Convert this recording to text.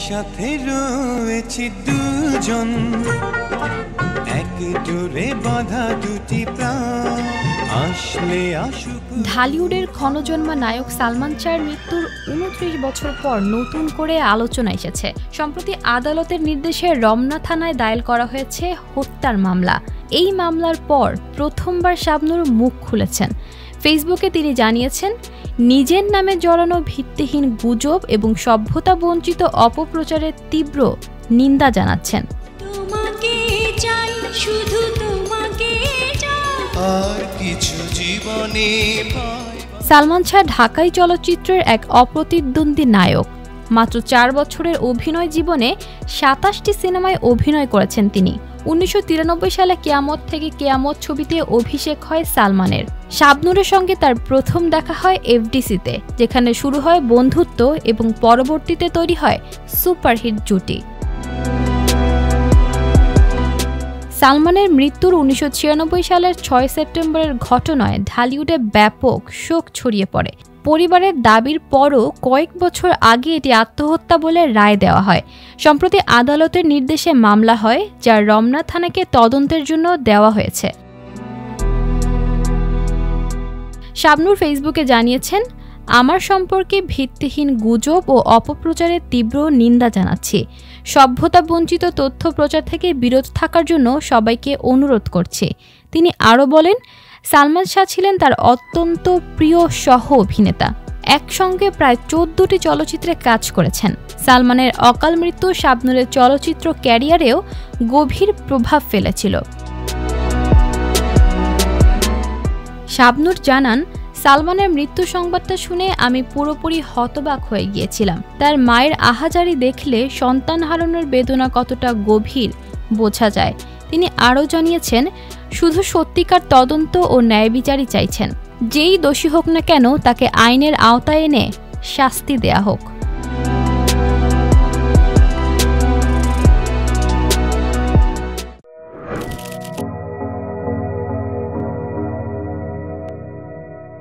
সাথে রয়েছে দুজন, এক জোরে বাঁধা দুটি প্রাণ, আসলে আসুক। ঢালিউডের ক্ষণজন্মা নায়ক সালমান শাহর মৃত্যুর 29 বছর পর নতুন করে আলোচনা এসেছে। সম্প্রতি আদালতের নির্দেশে রমনা থানায় দায়ের করা হয়েছে হত্যার মামলা। এই মামলার পর প্রথমবার শাবনূর মুখ খুলেছেন। ফেসবুকে তিনি জানিয়েছেন, নিজের নামে জড়ানো ভিত্তিহীন গুজব এবং সভ্যতা বঞ্চিত অপপ্রচারের তীব্র নিন্দা জানাচ্ছেন। সালমান শাহ ঢাকাই চলচ্চিত্রের এক অপ্রতিদ্বন্দ্বী নায়ক। মাত্র 4 বছরের অভিনয় জীবনে 27টি সিনেমায় অভিনয় করেছেন তিনি। 1993 সালে কেয়ামত থেকে কেয়ামত ছবিতে অভিষেক হয় সালমানের। শাবনূরের সঙ্গে তার প্রথম দেখা হয় এফডিসিতে, যেখানে শুরু হয় বন্ধুত্ব এবং পরবর্তীতে তৈরি হয় সুপারহিট জুটি। সালমানের মৃত্যুর 1996 সালের 6 সেপ্টেম্বরের ঘটনায় ঢালিউডে ব্যাপক শোক ছড়িয়ে পড়ে। পরিবারের দাবির পরও কয়েক বছর আগে এটি আত্মহত্যা বলে রায় দেওয়া হয়। সম্প্রতি আদালতের নির্দেশে মামলা হয়, যা রমনা থানাকে তদন্তের জন্য দেওয়া হয়েছে। শাবনূর ফেসবুকে জানিয়েছেন, আমার সম্পর্কে ভিত্তিহীন গুজব ও অপপ্রচারের তীব্র নিন্দা জানাচ্ছি। সভ্যতা বঞ্চিত তথ্য প্রচার থেকে বিরত থাকার জন্য সবাইকে অনুরোধ করছি। তিনি আরও বলেন, সালমান শাহ ছিলেন তার অত্যন্ত প্রিয় সহ অভিনেতা। একসঙ্গে প্রায় 14টি চলচ্চিত্রে কাজ করেছেন। সালমানের অকাল মৃত্যু শাবনূরের চলচ্চিত্র ক্যারিয়ারেও গভীর প্রভাব ফেলেছিল। শাবনূর জানান, সালমানের মৃত্যু সংবাদটা শুনে আমি পুরোপুরি হতবাক হয়ে গিয়েছিলাম। তার মায়ের আহাজারি দেখলে সন্তান হারানোর বেদনা কতটা গভীর বোঝা যায়। তিনি আরও জানিয়েছেন, শুধু সত্যিকার তদন্ত ও ন্যায় বিচারই চাইছেন। যেই দোষী হোক না কেন, তাকে আইনের আওতায় এনে শাস্তি দেয়া হোক।